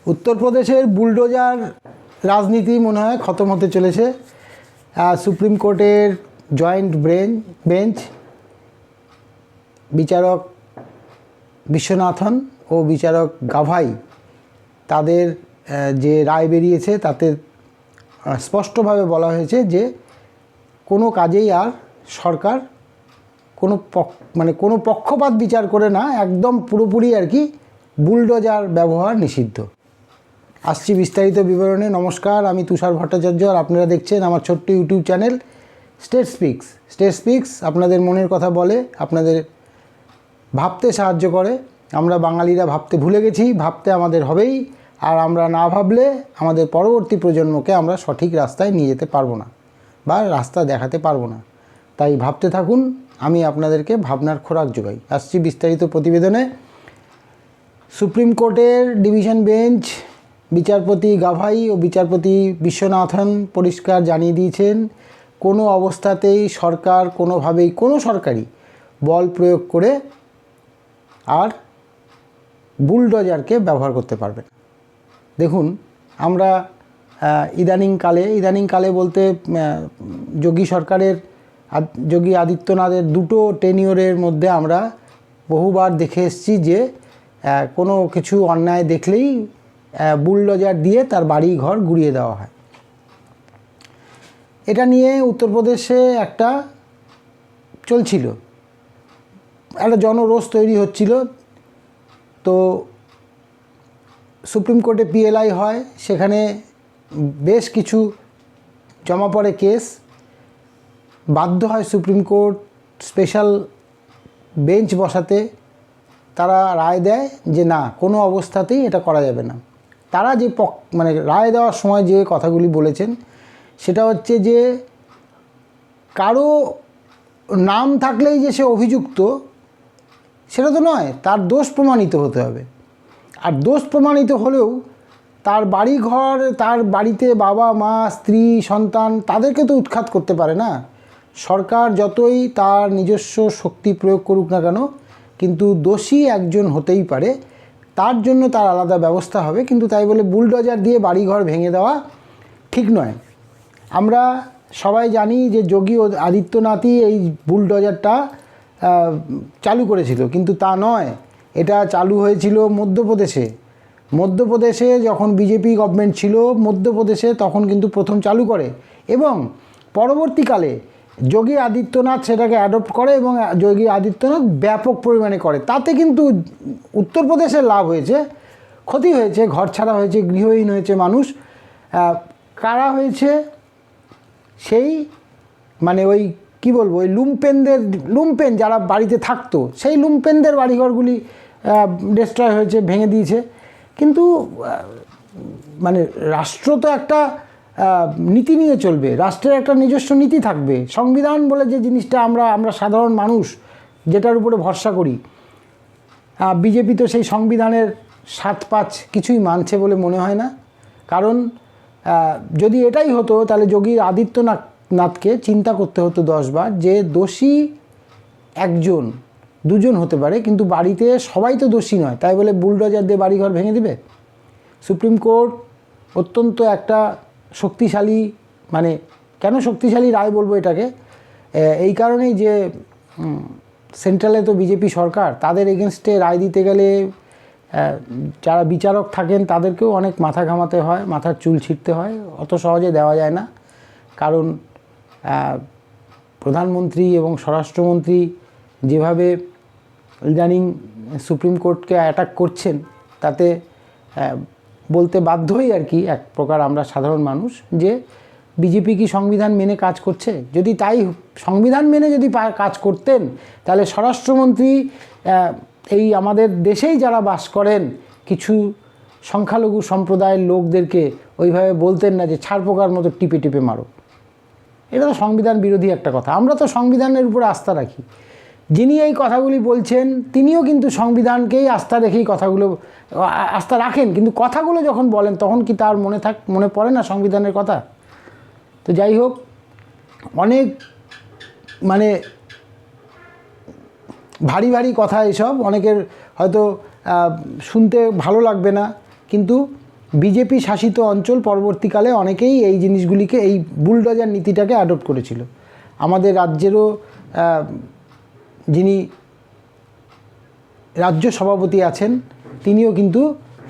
উত্তরপ্রদেশের বুলডোজার রাজনীতি মনে হয় খতম হতে চলেছে। সুপ্রিম কোর্টের জয়েন্ট বেঞ্চ বিচারক বিশ্বনাথন ও বিচারক গাভাই তাদের যে রায় বেরিয়েছে তাতে স্পষ্টভাবে বলা হয়েছে যে কোনো কাজেই আর সরকার কোনো পক্ষপাত বিচার করে না, একদম পুরোপুরি আর কি বুলডোজার ব্যবহার নিষিদ্ধ। আসছি বিস্তারিত বিবরণে। নমস্কার, আমি তুষার ভট্টাচার্য আর আপনারা দেখছেন আমার ছোট্ট ইউটিউব চ্যানেল স্টেট স্পিক্স। আপনাদের মনের কথা বলে, আপনাদের ভাবতে সাহায্য করে। আমরা বাঙালিরা ভাবতে ভুলে গেছি, ভাবতে আমাদের হবেই, আর আমরা না ভাবলে আমাদের পরবর্তী প্রজন্মকে আমরা সঠিক রাস্তায় নিয়ে যেতে পারবো না বা রাস্তা দেখাতে পারবো না। তাই ভাবতে থাকুন, আমি আপনাদেরকে ভাবনার খোরাক যোগাই। আসছি বিস্তারিত প্রতিবেদনে। সুপ্রিম কোর্টের ডিভিশন বেঞ্চ বিচারপতি গাভাই ও বিচারপতি বিশ্বনাথন পরিষ্কার জানিয়ে দিয়েছেন, কোনো অবস্থাতেই সরকার কোনোভাবেই কোনো সরকারি বল প্রয়োগ করে আর বুলডোজারকে ব্যবহার করতে পারবে না। দেখুন, আমরা ইদানিংকালে বলতে যোগী আদিত্যনাথের দুটো টেনিওরের মধ্যে আমরা বহুবার দেখে এসেছি যে কোনো কিছু অন্যায় দেখলেই বুলডোজার দিয়ে তার বাড়ি ঘর গুড়িয়ে দেওয়া হয়। এটা নিয়ে উত্তরপ্রদেশে একটা চলছিল, একটা জনরোষ তৈরি হচ্ছিল। তো সুপ্রিম কোর্টে পিএলআই হয়, সেখানে বেশ কিছু জমা পড়ে কেস। বাধ্য হয় সুপ্রিম কোর্ট স্পেশাল বেঞ্চ বসাতে। তারা রায় দেয় যে না, কোনো অবস্থাতেই এটা করা যাবে না। তারা যে রায় দেওয়ার সময় যে কথাগুলি বলেছেন সেটা হচ্ছে যে কারো নাম থাকলেই যে সে অভিযুক্ত সেটা তো নয়, তার দোষ প্রমাণিত হতে হবে। আর দোষ প্রমাণিত হলেও তার বাড়ি ঘর, তার বাড়িতে বাবা মা স্ত্রী সন্তান, তাদেরকে তো উৎখাত করতে পারে না। সরকার যতই তার নিজস্ব শক্তি প্রয়োগ করুক না কেন, কিন্তু দোষী একজন হতেই পারে, তার জন্য তার আলাদা ব্যবস্থা হবে। কিন্তু তাই বলে বুলডোজার দিয়ে বাড়িঘর ভেঙে দেওয়া ঠিক নয়। আমরা সবাই জানি যে যোগী আদিত্যনাথই এই বুলডোজারটা চালু করেছিল, কিন্তু তা নয়। এটা চালু হয়েছিল মধ্যপ্রদেশে যখন বিজেপি গভর্নমেন্ট ছিল মধ্যপ্রদেশে, তখন কিন্তু প্রথম চালু করে এবং পরবর্তীকালে যোগী আদিত্যনাথ সেটাকে অ্যাডপ্ট করে এবং যোগী আদিত্যনাথ ব্যাপক পরিমাণে করে। তাতে কিন্তু উত্তরপ্রদেশের লাভ হয়েছে, ক্ষতি হয়েছে, ঘর ছাড়া হয়েছে, গৃহহীন হয়েছে মানুষ। কারা হয়েছে? সেই ওই কি বলবো, ওই লুম্পেন যারা বাড়িতে থাকতো, সেই লুম্পেনদের বাড়িঘরগুলি ডিস্ট্রয় হয়েছে, ভেঙে দিয়েছে। কিন্তু রাষ্ট্র তো একটা নীতি নিয়ে চলবে, রাষ্ট্রের একটা নিজস্ব নীতি থাকবে। সংবিধান বলে যে জিনিসটা আমরা সাধারণ মানুষ যেটার উপরে ভরসা করি, বিজেপি তো সেই সংবিধানের 7-5 কিছুই মানছে বলে মনে হয় না। কারণ যদি এটাই হতো তাহলে যোগী আদিত্যনাথকে চিন্তা করতে হতো 10 বার যে দোষী 1-2জন হতে পারে, কিন্তু বাড়িতে সবাই তো দোষী নয়। তাই বলে বুলডোজার দিয়ে বাড়িঘর ভেঙে দেবে? সুপ্রিম কোর্ট অত্যন্ত একটা শক্তিশালী, কেন শক্তিশালী রায় বলবো এটাকে, এই কারণেই যে সেন্ট্রালে তো বিজেপি সরকার, তাদের এগেনস্টে রায় দিতে গেলে যারা বিচারক থাকেন তাদেরকেও অনেক মাথা ঘামাতে হয়, মাথার চুল ছিঁড়তে হয়, অত সহজে দেওয়া যায় না। কারণ প্রধানমন্ত্রী এবং স্বরাষ্ট্রমন্ত্রী যেভাবে ইদানিং সুপ্রিম কোর্টকে অ্যাটাক করছেন, তাতে বলতে বাধ্যই আর কি এক প্রকার আমরা সাধারণ মানুষ যে বিজেপি কি সংবিধান মেনে কাজ করছে? যদি তাই সংবিধান মেনে যদি কাজ করতেন তাহলে স্বরাষ্ট্রমন্ত্রী এই আমাদের দেশেই যারা বাস করেন কিছু সংখ্যালঘু সম্প্রদায়ের লোকদেরকে ওইভাবে বলতেন না যে ছাড় পোকার মতো টিপে টিপে মারো। এটা তো সংবিধান বিরোধী একটা কথা। আমরা তো সংবিধানের উপরে আস্থা রাখি। যিনি এই কথাগুলি বলছেন তিনিও কিন্তু সংবিধানকেই আস্থা রেখেই আস্থা রাখেন, কিন্তু কথাগুলো যখন বলেন তখন কি তার মনে পড়ে না সংবিধানের কথা? তো যাই হোক, অনেক ভারী কথা এসব, অনেকের হয়তো শুনতে ভালো লাগবে না, কিন্তু বিজেপি শাসিত অঞ্চল পরবর্তীকালে অনেকেই এই জিনিসগুলিকে, এই বুলডোজার নীতিটাকে অ্যাডপ্ট করেছিল। আমাদের রাজ্যেরও যিনি রাজ্য সভাপতি আছেন তিনিও কিন্তু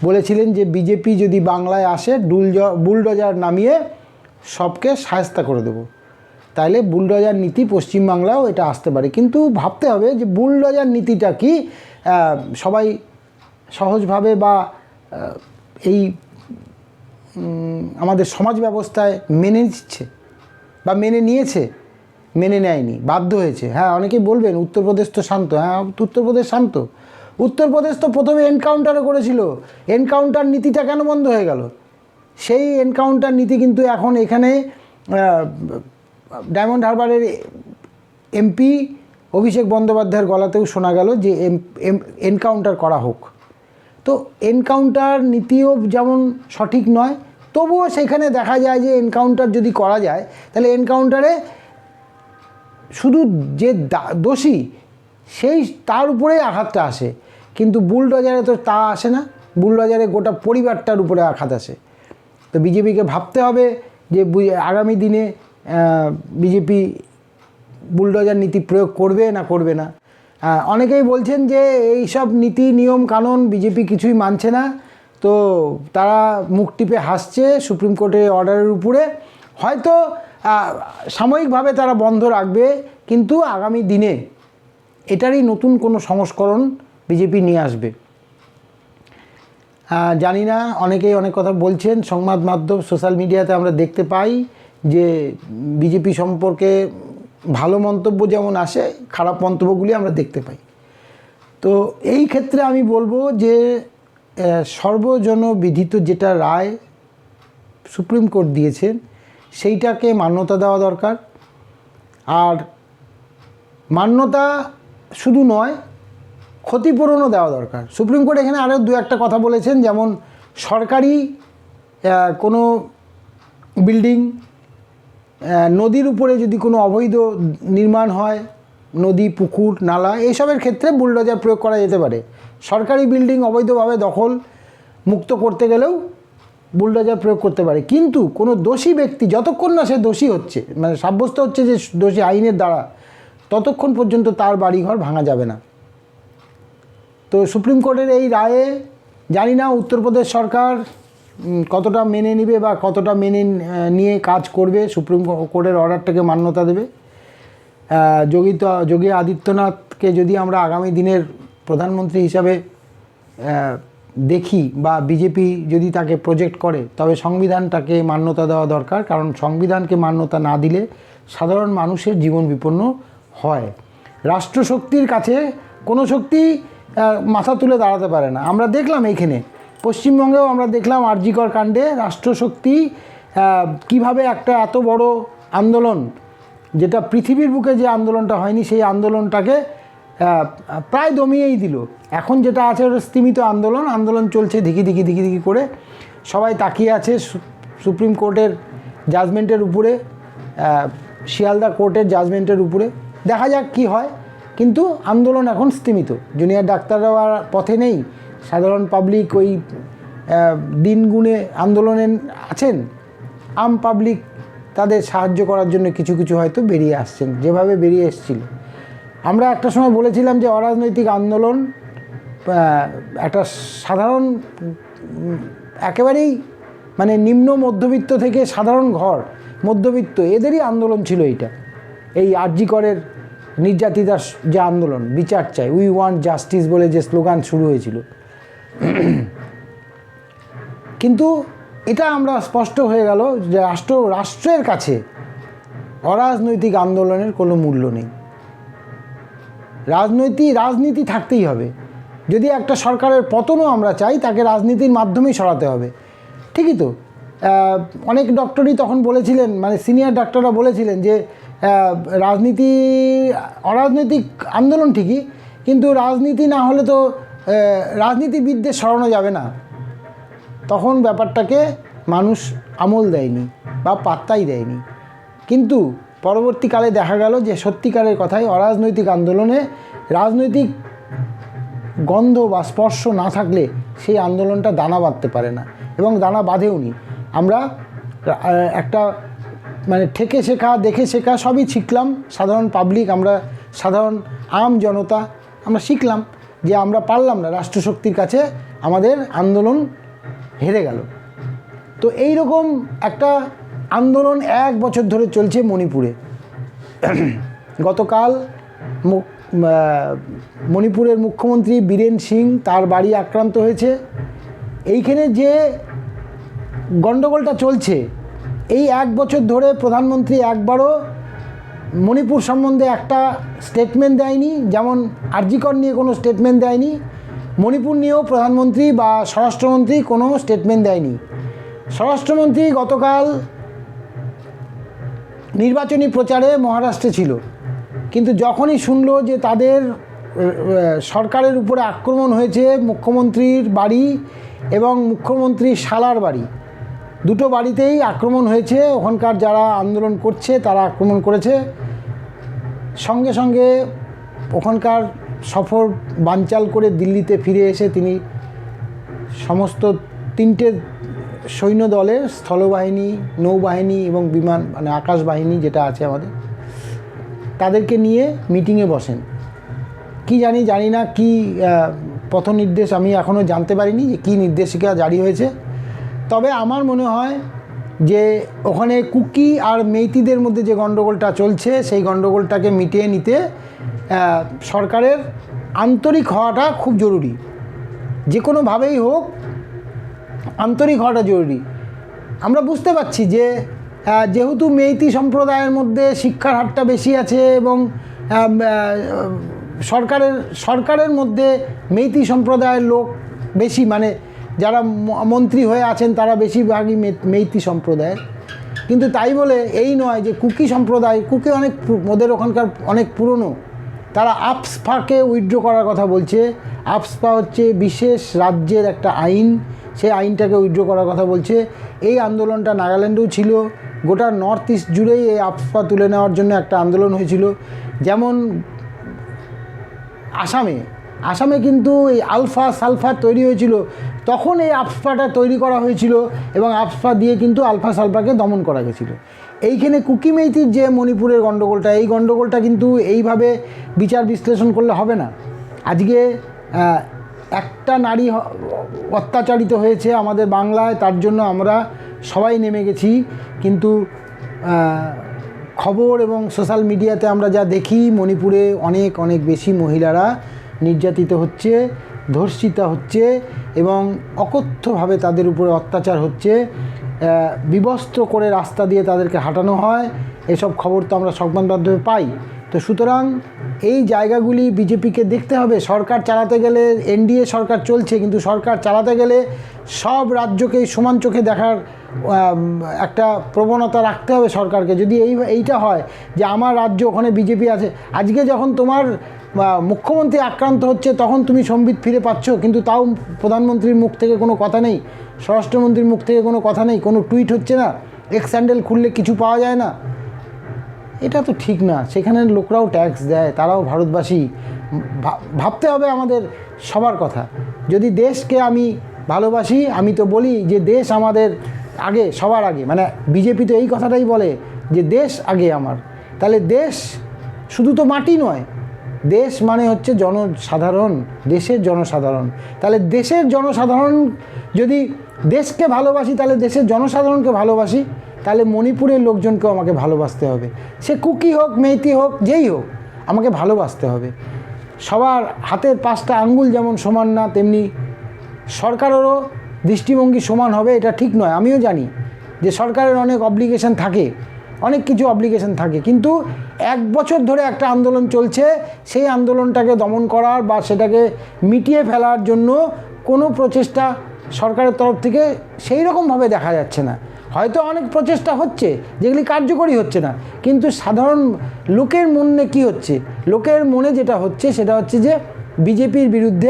বলেছিলেন যে বিজেপি যদি বাংলায় আসে বুলডোজার নামিয়ে সবকে শায়েস্তা করে দেব। তাইলে বুলডোজার নীতি পশ্চিমবাংলাও এটা আসতে পারে। কিন্তু ভাবতে হবে যে বুলডোজার নীতিটা কি সবাই সহজভাবে বা এই আমাদের সমাজ ব্যবস্থায় মেনে নিচ্ছে বা মেনে নিয়েছে? মেনে নেয়নি, বাধ্য হয়েছে। হ্যাঁ, অনেকেই বলবেন উত্তরপ্রদেশ তো শান্ত। হ্যাঁ, উত্তরপ্রদেশ শান্ত। উত্তরপ্রদেশ তো প্রথমে এনকাউন্টারও করেছিল। এনকাউন্টার নীতিটা কেন বন্ধ হয়ে গেল? সেই এনকাউন্টার নীতি কিন্তু এখন এখানে ডায়মন্ড হারবারের এমপি অভিষেক বন্দ্যোপাধ্যায়ের গলাতেও শোনা গেল যে এনকাউন্টার করা হোক। তো এনকাউন্টার নীতিও যেমন সঠিক নয়, তবুও সেখানে দেখা যায় যে এনকাউন্টার যদি করা যায় তাহলে এনকাউন্টারে শুধু যে দোষী সেই তার উপরেই আঘাতটা আসে, কিন্তু বুলডোজারে তো তা আসে না। বুলডোজারে গোটা পরিবারটার উপরে আঘাত আসে। তো বিজেপিকে ভাবতে হবে যে আগামী দিনে বিজেপি বুলডোজার নীতি প্রয়োগ করবে না করবে না। অনেকেই বলছেন যে এই সব নীতি নিয়ম কানুন বিজেপি কিছুই মানছে না, তো তারা মুখ টিপে হাসছে সুপ্রিম কোর্টের অর্ডারের উপরে। হয়তো সাময়িকভাবে তারা বন্ধ রাখবে, কিন্তু আগামী দিনে এটারই নতুন কোনো সংস্করণ বিজেপি নিয়ে আসবে। জানি না, অনেকেই অনেক কথা বলছেন। সংবাদ মাধ্যম সোশ্যাল মিডিয়াতে আমরা দেখতে পাই যে বিজেপি সম্পর্কে ভালো মন্তব্য যেমন আসে, খারাপ মন্তব্যগুলি আমরা দেখতে পাই। তো এই ক্ষেত্রে আমি বলবো যে সর্বজনবিদিত যেটা রায় সুপ্রিম কোর্ট দিয়েছেন সেইটাকে মান্যতা দেওয়া দরকার। আর মান্যতা শুধু নয়, ক্ষতিপূরণও দেওয়া দরকার। সুপ্রিম কোর্ট এখানে আরও দু একটা কথা বলেছেন, যেমন সরকারি কোনো বিল্ডিং, নদীর উপরে যদি কোনো অবৈধ নির্মাণ হয়, নদী, পুকুর, নালা, এইসবের ক্ষেত্রে বুলডোজার প্রয়োগ করা যেতে পারে। সরকারি বিল্ডিং অবৈধভাবে দখল মুক্ত করতে গেলেও বুলডোজার প্রয়োগ করতে পারে। কিন্তু কোনো দোষী ব্যক্তি যতক্ষণ না সে দোষী হচ্ছে, মানে সাব্যস্ত হচ্ছে যে দোষী আইনের দ্বারা, ততক্ষণ পর্যন্ত তার বাড়িঘর ভাঙা যাবে না। তো সুপ্রিম কোর্টের এই রায়ে জানি না উত্তরপ্রদেশ সরকার কতটা মেনে নেবে বা কতটা মেনে নিয়ে কাজ করবে, সুপ্রিম কোর্টের অর্ডারটাকে মান্যতা দেবে। যোগী আদিত্যনাথকে যদি আমরা আগামী দিনের প্রধানমন্ত্রী হিসাবে দেখি বা বিজেপি যদি তাকে প্রজেক্ট করে, তবে সংবিধানটাকে মান্যতা দেওয়া দরকার। কারণ সংবিধানকে মান্যতা না দিলে সাধারণ মানুষের জীবন বিপন্ন হয়। রাষ্ট্রশক্তির কাছে কোনো শক্তি মাথা তুলে দাঁড়াতে পারে না। আমরা দেখলাম এইখানে পশ্চিমবঙ্গেও আমরা দেখলাম আরজি কর কাণ্ডে রাষ্ট্রশক্তি কিভাবে একটা এত বড় আন্দোলন, যেটা পৃথিবীর বুকে যে আন্দোলনটা হয়নি সেই আন্দোলনটাকে প্রায় দমিয়েই দিল। এখন যেটা আছে ওটা স্তীমিত আন্দোলন চলছে ধিকি ধিকি করে। সবাই তাকিয়ে আছে সুপ্রিম কোর্টের জাজমেন্টের উপরে, শিয়ালদা কোর্টের জাজমেন্টের উপরে। দেখা যাক কি হয়। কিন্তু আন্দোলন এখন স্তীমিত। জুনিয়র ডাক্তাররাও আর পথে নেই, সাধারণ পাবলিক ওই দিন গুণে আন্দোলনে আছেন। আম পাবলিক তাদের সাহায্য করার জন্য কিছু কিছু হয়তো বেরিয়ে আসছেন, যেভাবে বেরিয়ে এসেছিল। আমরা একটা সময় বলেছিলাম যে অরাজনৈতিক আন্দোলন একটা সাধারণ, একেবারেই মানে নিম্ন মধ্যবিত্ত থেকে সাধারণ ঘর, মধ্যবিত্ত, এদেরই আন্দোলন ছিল এইটা। এই আরজি করের নির্যাতিতার যে আন্দোলন, বিচার চাই, উই ওয়ান্ট জাস্টিস বলে যে স্লোগান শুরু হয়েছিল। কিন্তু এটা আমরা স্পষ্ট হয়ে গেল যে রাষ্ট্রের কাছে অরাজনৈতিক আন্দোলনের কোনো মূল্য নেই। রাজনীতি থাকতেই হবে। যদি একটা সরকারের পতনও আমরা চাই, তাকে রাজনীতির মাধ্যমেই সরাতে হবে। ঠিকই তো, অনেক ডক্টরই তখন বলেছিলেন, মানে সিনিয়র ডাক্তাররা বলেছিলেন যে অরাজনৈতিক আন্দোলন ঠিকই, কিন্তু রাজনীতি না হলে তো রাজনীতিবিদদের সরানো যাবে না। তখন ব্যাপারটাকে মানুষ আমল দেয়নি বা পাত্তাই দেয়নি। কিন্তু পরবর্তীকালে দেখা গেল যে সত্যিকারের কথাই অরাজনৈতিক আন্দোলনে রাজনৈতিক গন্ধ বা স্পর্শ না থাকলে সেই আন্দোলনটা দানা বাঁধতে পারে না, এবং দানা বাঁধেওনি। আমরা একটা মানে ঠেকে শেখা, দেখে শেখা সবই শিখলাম। সাধারণ পাবলিক, আমরা সাধারণ আম জনতা আমরা শিখলাম যে আমরা পারলাম না, রাষ্ট্রশক্তির কাছে আমাদের আন্দোলন হেরে গেল। তো এই রকম একটা আন্দোলন 1 বছর ধরে চলছে মণিপুরে। গতকাল মণিপুরের মুখ্যমন্ত্রী বীরেন সিং, তার বাড়ি আক্রান্ত হয়েছে। এইখানে যে গণ্ডগোলটা চলছে, এই 1 বছর ধরে প্রধানমন্ত্রী একবারও মণিপুর সম্বন্ধে একটা স্টেটমেন্ট দেয়নি। যেমন আরজিকর নিয়ে কোনো স্টেটমেন্ট দেয়নি, মণিপুর নিয়েও প্রধানমন্ত্রী বা স্বরাষ্ট্রমন্ত্রী কোনো স্টেটমেন্ট দেয়নি। স্বরাষ্ট্রমন্ত্রী গতকাল নির্বাচনী প্রচারে মহারাষ্ট্রে ছিল, কিন্তু যখনই শুনলো যে তাদের সরকারের উপরে আক্রমণ হয়েছে, মুখ্যমন্ত্রীর বাড়ি এবং মুখ্যমন্ত্রীর শালার বাড়ি, দুটো বাড়িতেই আক্রমণ হয়েছে, ওখানকার যারা আন্দোলন করছে তারা আক্রমণ করেছে, সঙ্গে সঙ্গে ওখানকার সফর বানচাল করে দিল্লিতে ফিরে এসে তিনি সমস্ত 3টে সৈন্য দলের, স্থলবাহিনী, নৌবাহিনী এবং বিমান মানে আকাশ বাহিনী যেটা আছে আমাদের, তাদেরকে নিয়ে মিটিংয়ে বসেন। কি জানি না কি পথ নির্দেশ, আমি এখনও জানতে পারিনি যে কী নির্দেশিকা জারি হয়েছে। তবে আমার মনে হয় যে ওখানে কুকি আর মেইতিদের মধ্যে যে গণ্ডগোলটা চলছে, সেই গণ্ডগোলটাকে মিটিয়ে নিতে সরকারের আন্তরিক হওয়াটা খুব জরুরি। যে কোনোভাবেই হোক আন্তরিক হওয়াটা জরুরি। আমরা বুঝতে পারছি যে যেহেতু মেইতি সম্প্রদায়ের মধ্যে শিক্ষার হারটা বেশি আছে এবং সরকারের মধ্যে মেইতি সম্প্রদায়ের লোক বেশি, মানে যারা মন্ত্রী হয়ে আছেন তারা বেশিরভাগই মেইতি সম্প্রদায়ের, কিন্তু তাই বলে এই নয় যে কুকি সম্প্রদায়, কুকি অনেক ওদের ওখানকার অনেক পুরনো, তারা আপসপাকে উইথড্র করার কথা বলছে। আপসপা হচ্ছে বিশেষ রাজ্যের একটা আইন, সেই আইনটাকে উইথড্র করার কথা বলছে। এই আন্দোলনটা নাগাল্যান্ডেও ছিল, গোটা নর্থ ইস্ট জুড়েই এই আপসপা তুলে নেওয়ার জন্য একটা আন্দোলন হয়েছিল। যেমন আসামে কিন্তু এই আলফা সালফার তৈরি হয়েছিল, তখন এই আপসপাটা তৈরি করা হয়েছিল এবং আপসপা দিয়ে কিন্তু আলফা সালফাকে দমন করা গেছিলো। এইখানে কুকি মেইতির যে মণিপুরের গণ্ডগোলটা, এই গণ্ডগোলটা কিন্তু এইভাবে বিচার বিশ্লেষণ করলে হবে না। আজকে একটা নারী অত্যাচারিত হয়েছে আমাদের বাংলায়, তার জন্য আমরা সবাই নেমে গেছি, কিন্তু খবর এবং সোশ্যাল মিডিয়াতে আমরা যা দেখি, মণিপুরে অনেক অনেক বেশি মহিলারা নির্যাতিত হচ্ছে, ধর্ষিতা হচ্ছে এবং অকথ্যভাবে তাদের উপরে অত্যাচার হচ্ছে, বিবস্ত্র করে রাস্তা দিয়ে তাদেরকে হাঁটানো হয়। এসব খবর তো আমরা সংবাদ মাধ্যমে পাই। তো সুতরাং এই জায়গাগুলি বিজেপিকে দেখতে হবে। সরকার চালাতে গেলে, এনডিএ সরকার চলছে, কিন্তু সরকার চালাতে গেলে সব রাজ্যকেই সমান চোখে দেখার একটা প্রবণতা রাখতে হবে সরকারকে। যদি এইটা হয় যে আমার রাজ্য, ওখানে বিজেপি আছে, আজকে যখন তোমার মুখ্যমন্ত্রী আক্রান্ত হচ্ছে তখন তুমি সম্বিত ফিরে পাচ্ছ, কিন্তু তাও প্রধানমন্ত্রীর মুখ থেকে কোনো কথা নেই, স্বরাষ্ট্রমন্ত্রীর মুখ থেকে কোনো কথা নেই, কোনো টুইট হচ্ছে না, এক্স হ্যান্ডেল খুললে কিছু পাওয়া যায় না। এটা তো ঠিক না। সেখানের লোকরাও ট্যাক্স দেয়, তারাও ভারতবাসী। ভাবতে হবে আমাদের সবার কথা। যদি দেশকে আমি ভালোবাসি, আমি তো বলি যে দেশ আমাদের আগে, সবার আগে। মানে বিজেপি তো এই কথাটাই বলে যে দেশ আগে আমার। তাহলে দেশ শুধু তো মাটি নয়, দেশ মানে হচ্ছে জনসাধারণ, দেশের জনসাধারণ। তাহলে দেশের জনসাধারণ, যদি দেশকে ভালোবাসি তাহলে দেশের জনসাধারণকে ভালোবাসি, তাহলে মণিপুরের লোকজনকেও আমাকে ভালোবাসতে হবে। সে কুকি হোক, মেইতি হোক, যেই হোক, আমাকে ভালোবাসতে হবে। সবার হাতের 5টা আঙ্গুল যেমন সমান না, তেমনি সরকারেরও দৃষ্টিভঙ্গি সমান হবে এটা ঠিক নয়। আমিও জানি যে সরকারের অনেক অব্লিগেশন থাকে, অনেক কিছু অব্লিগেশন থাকে, কিন্তু 1 বছর ধরে একটা আন্দোলন চলছে, সেই আন্দোলনটাকে দমন করার বা সেটাকে মিটিয়ে ফেলার জন্য কোনো প্রচেষ্টা সরকারের তরফ থেকে সেই রকমভাবে দেখা যাচ্ছে না। হয়তো অনেক প্রচেষ্টা হচ্ছে যেগুলি কার্যকরী হচ্ছে না, কিন্তু সাধারণ লোকের মনে কি হচ্ছে, লোকের মনে যেটা হচ্ছে সেটা হচ্ছে যে বিজেপির বিরুদ্ধে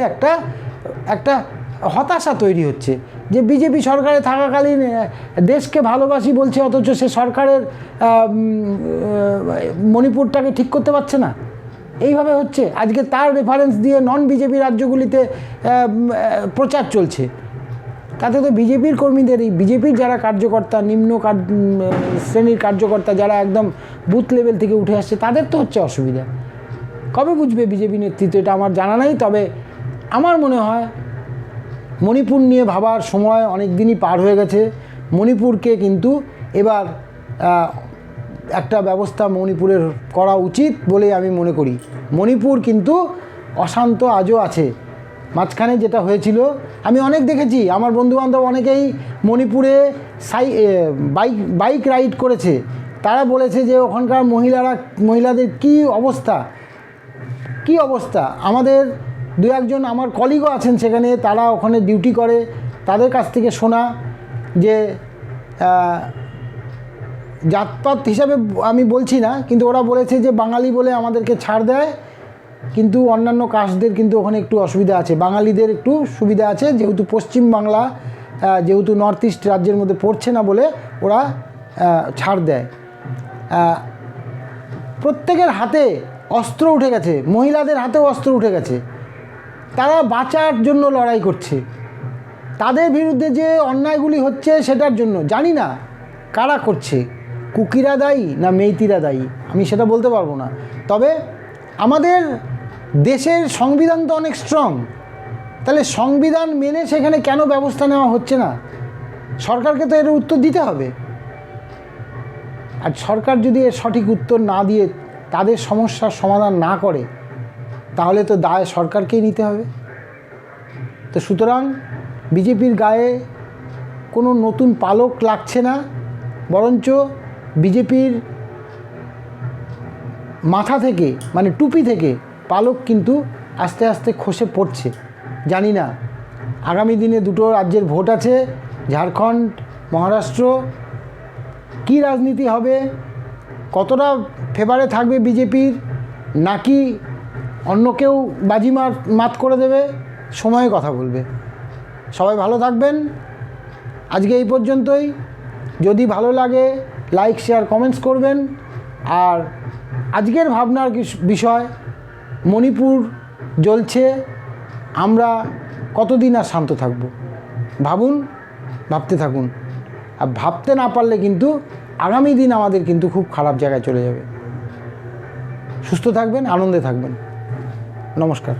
একটা হতাশা তৈরি হচ্ছে, যে বিজেপি সরকারে থাকাকালীন দেশকে ভালোবাসি বলছে, অথচ সে সরকারের মণিপুরটাকে ঠিক করতে পারছে না। এইভাবে হচ্ছে। আজকে তার রেফারেন্স দিয়ে নন বিজেপি রাজ্যগুলিতে প্রচার চলছে। তাতে তো বিজেপির কর্মীদেরই, বিজেপির যারা কার্যকর্তা, নিম্ন শ্রেণীর কার্যকর্তা যারা একদম বুথ লেভেল থেকে উঠে আসছে, তাদের তো হচ্ছে অসুবিধা। কবে বুঝবে বিজেপি নেতৃত্ব এটা আমার জানা নাই। তবে আমার মনে হয় মণিপুর নিয়ে ভাবার সময় অনেক দিনই পার হয়ে গেছে। মণিপুরকে কিন্তু এবার একটা ব্যবস্থা মণিপুরের করা উচিত বলে আমি মনে করি। মণিপুর কিন্তু অশান্ত আজও আছে। মাঝখানে যেটা হয়েছিল আমি অনেক দেখেছি, আমার বন্ধুবান্ধব অনেকেই মণিপুরে বাইক রাইড করেছে। তারা বলেছে যে ওখানকার মহিলাদের কি অবস্থা। আমাদের দু একজন আমার কলিগও আছেন সেখানে, তারা ওখানে ডিউটি করে, তাদের কাছ থেকে শোনা যে জাতপাত হিসাবে আমি বলছি না, কিন্তু ওরা বলেছে যে বাঙালি বলে আমাদেরকে ছাড় দেয়, কিন্তু অন্যান্য কাস্টদের কিন্তু ওখানে একটু অসুবিধা আছে। বাঙালিদের একটু সুবিধা আছে, যেহেতু পশ্চিম বাংলা যেহেতু নর্থ ইস্ট রাজ্যের মধ্যে পড়ছে না বলে ওরা ছাড় দেয়। প্রত্যেকের হাতে অস্ত্র উঠে গেছে, মহিলাদের হাতেও অস্ত্র উঠে গেছে। তারা বাঁচার জন্য লড়াই করছে। তাদের বিরুদ্ধে যে অন্যায়গুলি হচ্ছে সেটার জন্য জানি না কারা করছে, কুকিরা দায়ী না মেইতিরা দায়ী, আমি সেটা বলতে পারবো না। তবে আমাদের দেশের সংবিধান তো অনেক স্ট্রং, তাহলে সংবিধান মেনে সেখানে কেন ব্যবস্থা নেওয়া হচ্ছে না? সরকারকে তো এর উত্তর দিতে হবে। আর সরকার যদি এর সঠিক উত্তর না দিয়ে তাদের সমস্যার সমাধান না করে, তাহলে তো দায় সরকারকেই নিতে হবে। তো সুতরাং বিজেপির গায়ে কোনো নতুন পালক লাগছে না, বরঞ্চ বিজেপির মাথা থেকে মানে টুপি থেকে পালক কিন্তু আস্তে আস্তে খসে পড়ছে। জানি না, আগামী দিনে দুটো রাজ্যের ভোট আছে, ঝাড়খণ্ড, মহারাষ্ট্র, কি রাজনীতি হবে, কতটা ফেভারে থাকবে বিজেপির, নাকি অন্য কেউ বাজি মাত করে দেবে, সময়ে কথা বলবে। সবাই ভালো থাকবেন। আজকে এই পর্যন্তই। যদি ভালো লাগে লাইক, শেয়ার, কমেন্টস করবেন। আর আজকের ভাবনার বিষয়, মণিপুর জ্বলছে, আমরা কতদিন আর শান্ত থাকব? ভাবুন, ভাবতে থাকুন। আর ভাবতে না পারলে কিন্তু আগামী দিন আমাদের কিন্তু খুব খারাপ জায়গায় চলে যাবে। সুস্থ থাকবেন, আনন্দে থাকবেন। নমস্কার।